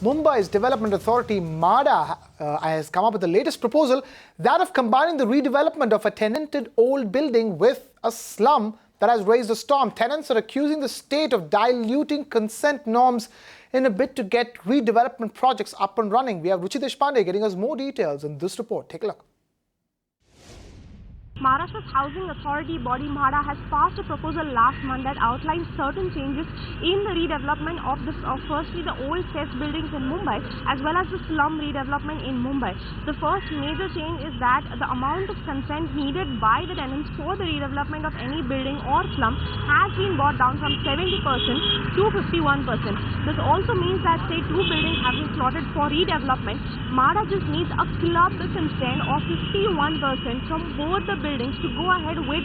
Mumbai's development authority, Mhada, has come up with the latest proposal, that of combining the redevelopment of a tenanted old building with a slum that has raised a storm. Tenants are accusing the state of diluting consent norms in a bid to get redevelopment projects up and running. We have Ruchi Deshpande getting us more details in this report. Take a look. Maharashtra's housing authority body Mhada has passed a proposal last month that outlines certain changes in the redevelopment of firstly the old cessed buildings in Mumbai as well as the slum redevelopment in Mumbai. The first major change is that the amount of consent needed by the tenants for the redevelopment of any building or slum has been brought down from 70% to 51%. This also means that say two buildings have been slotted for redevelopment, Mhada just needs a clubbed consent of 51% from both the buildings to go ahead with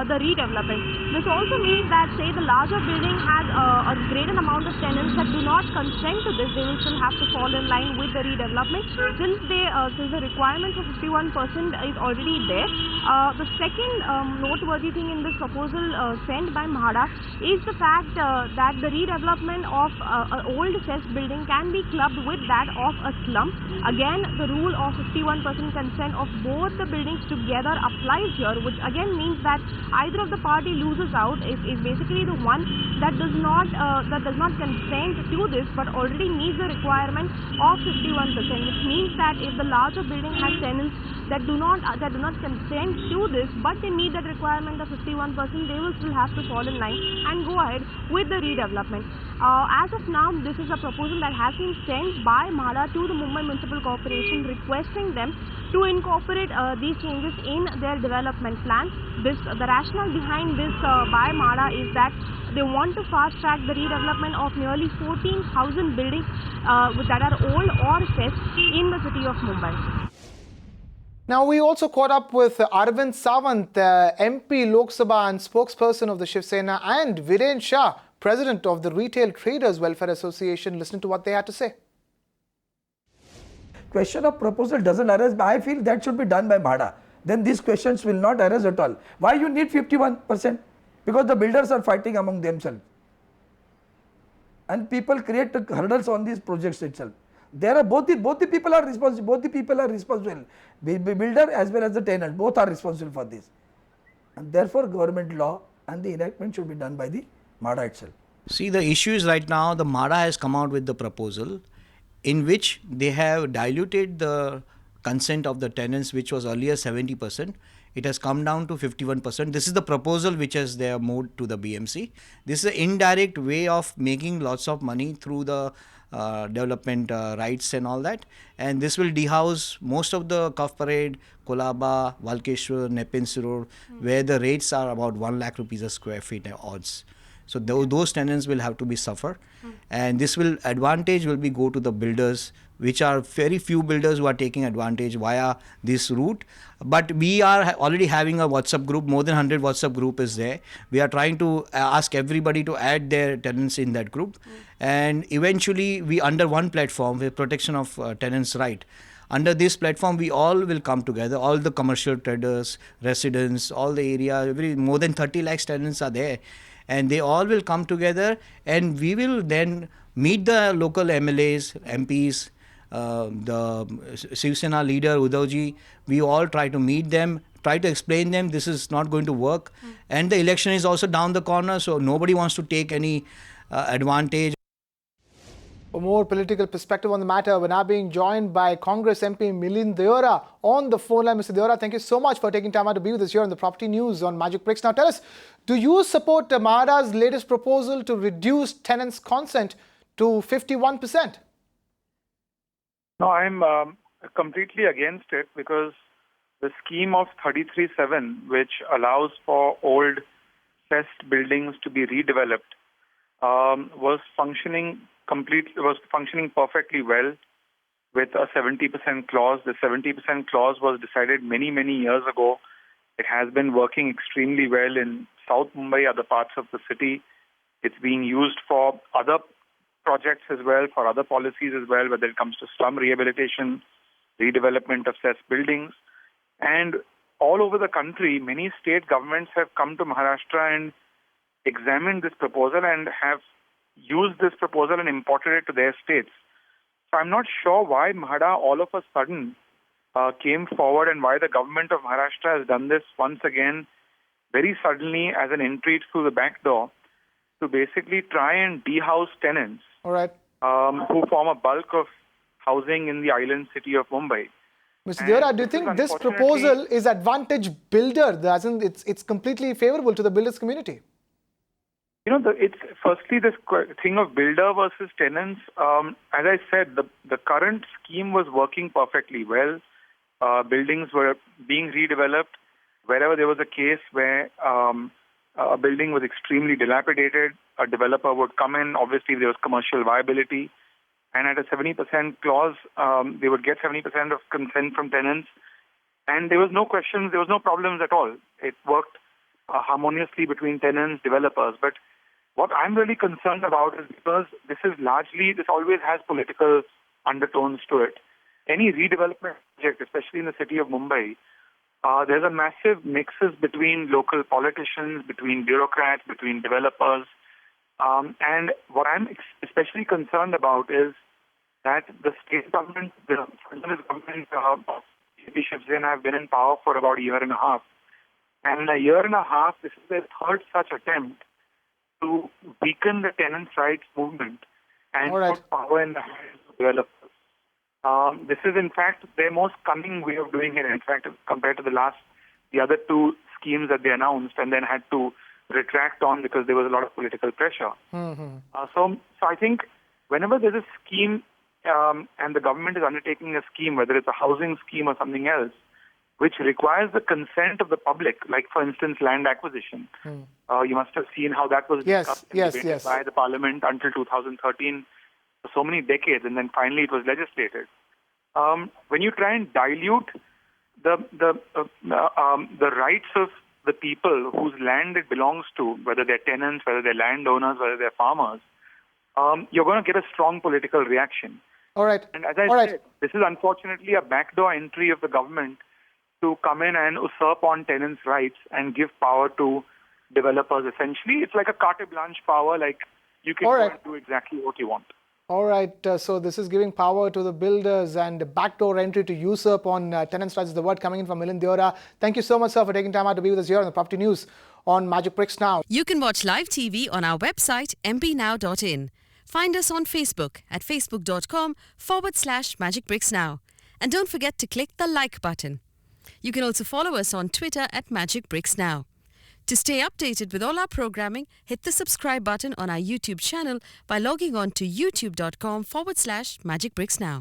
the redevelopment. This also means that say the larger building has a greater amount of tenants that do not consent to this, they will still have to fall in line with the redevelopment since the requirement for 51% is already there. The second noteworthy thing in this proposal sent by Mhada is the fact that the redevelopment of an old cessed building can be clubbed with that of a slum. Again, the rule of 51% consent of both the buildings together applies here, which again means that either of the party loses out is basically the one that does not consent to this but already meets the requirement of 51%, which means that if the larger building has tenants that do not consent to this but they meet that requirement of 51%, they will still have to fall in line and go ahead with the redevelopment. As of now, this is a proposal that has been sent by Mhada to the Mumbai Municipal Corporation requesting them to incorporate these changes in their development plans. The rationale behind this by Mhada is that they want to fast-track the redevelopment of nearly 14,000 buildings that are old or cessed in the city of Mumbai. Now, we also caught up with Arvind Sawant, MP Lok Sabha and spokesperson of the Shiv Sena, and Viren Shah, president of the Retail Traders Welfare Association. Listen to what they had to say. Question of proposal doesn't arise, but I feel that should be done by Mhada. Then these questions will not arise at all. Why you need 51%? Because the builders are fighting among themselves. And people create hurdles on these projects itself. There are both the people are responsible. Both the people are responsible. The builder as well as the tenant, both are responsible for this. And therefore, government law and the enactment should be done by the Mhada itself. See, the issue is right now the Mhada has come out with the proposal in which they have diluted the consent of the tenants, which was earlier 70%. It has come down to 51%. This is the proposal which has they have moved to the BMC. This is an indirect way of making lots of money through the development rights and all that. And this will dehouse most of the Kaf Parade, Kolaba, Valkeshwar, Nepean Road, where the rates are about 1 lakh rupees a square feet odds. So those tenants will have to be suffer, and this advantage will be go to the builders, which are very few builders who are taking advantage via this route. But we are already having a WhatsApp group, more than 100 WhatsApp group is there. We are trying to ask everybody to add their tenants in that group, and eventually we under one platform with protection of tenants' right. Under this platform, we all will come together, all the commercial traders, residents, all the area, more than 30 lakhs tenants are there. And they all will come together, and we will then meet the local MLAs, MPs, the Shiv Sena leader Uddhavji. We all try to meet them, try to explain them this is not going to work. And the election is also down the corner, so nobody wants to take any advantage. For more political perspective on the matter, we're now being joined by Congress MP Milind Deora on the phone line. Mr. Deora, thank you so much for taking time out to be with us here on the Property News on Magic Bricks. Now tell us, do you support Mhada's latest proposal to reduce tenants' consent to 51%? No, I'm completely against it, because the scheme of 33(7), which allows for old cessed buildings to be redeveloped, was functioning perfectly well with a 70% clause. The 70% clause was decided many years ago. It has been working extremely well in South Mumbai, other parts of the city. It's being used for other projects as well, for other policies as well, whether it comes to slum rehabilitation, redevelopment of cessed buildings. And all over the country, many state governments have come to Maharashtra and examined this proposal and have used this proposal and imported it to their states. So I'm not sure why Mhada all of a sudden came forward and why the government of Maharashtra has done this once again very suddenly as an entry through the back door to basically try and de-house tenants All right. who form a bulk of housing in the island city of Mumbai. Mr. And Deora, do you this is think this unfortunately- proposal is advantage builder, as in it's completely favorable to the builders community? You know, it's firstly this thing of builder versus tenants. As I said, the current scheme was working perfectly well. Buildings were being redeveloped wherever there was a case where a building was extremely dilapidated. A developer would come in. Obviously, there was commercial viability, and at a 70% clause, they would get 70% of consent from tenants, and there was no questions. There was no problems at all. It worked harmoniously between tenants, developers. But what I'm really concerned about is because this always has political undertones to it. Any redevelopment project, especially in the city of Mumbai, there's a massive mixes between local politicians, between bureaucrats, between developers. And what I'm especially concerned about is that the state government, the federal government, MP Shiv Sena have been in power for about a year and a half. And in a year and a half, this is their third such attempt to weaken the tenants' rights movement and All right. put power in the hands of developers. This is, in fact, their most cunning way of doing it, in fact, compared to the other two schemes that they announced and then had to retract on because there was a lot of political pressure. So I think whenever there's a scheme and the government is undertaking a scheme, whether it's a housing scheme or something else, which requires the consent of the public, like, for instance, land acquisition. You must have seen how that was discussed and debated by the parliament until 2013 for so many decades, and then finally it was legislated. When you try and dilute the rights of the people whose land it belongs to, whether they're tenants, whether they're landowners, whether they're farmers, you're going to get a strong political reaction. All right. And as I said, this is unfortunately a backdoor entry of the government to come in and usurp on tenants' rights and give power to developers. Essentially, it's like a carte blanche power, like you can go and do exactly what you want. All right, so this is giving power to the builders and backdoor entry to usurp on tenants' rights is the word coming in from Milind Deora. Thank you so much, sir, for taking time out to be with us here on the Property News on Magic Bricks Now. You can watch live TV on our website mpnow.in. Find us on Facebook at facebook.com/Magic Bricks Now. And don't forget to click the like button. You can also follow us on Twitter at Magic Bricks Now. To stay updated with all our programming, hit the subscribe button on our YouTube channel by logging on to youtube.com/Magic Bricks Now.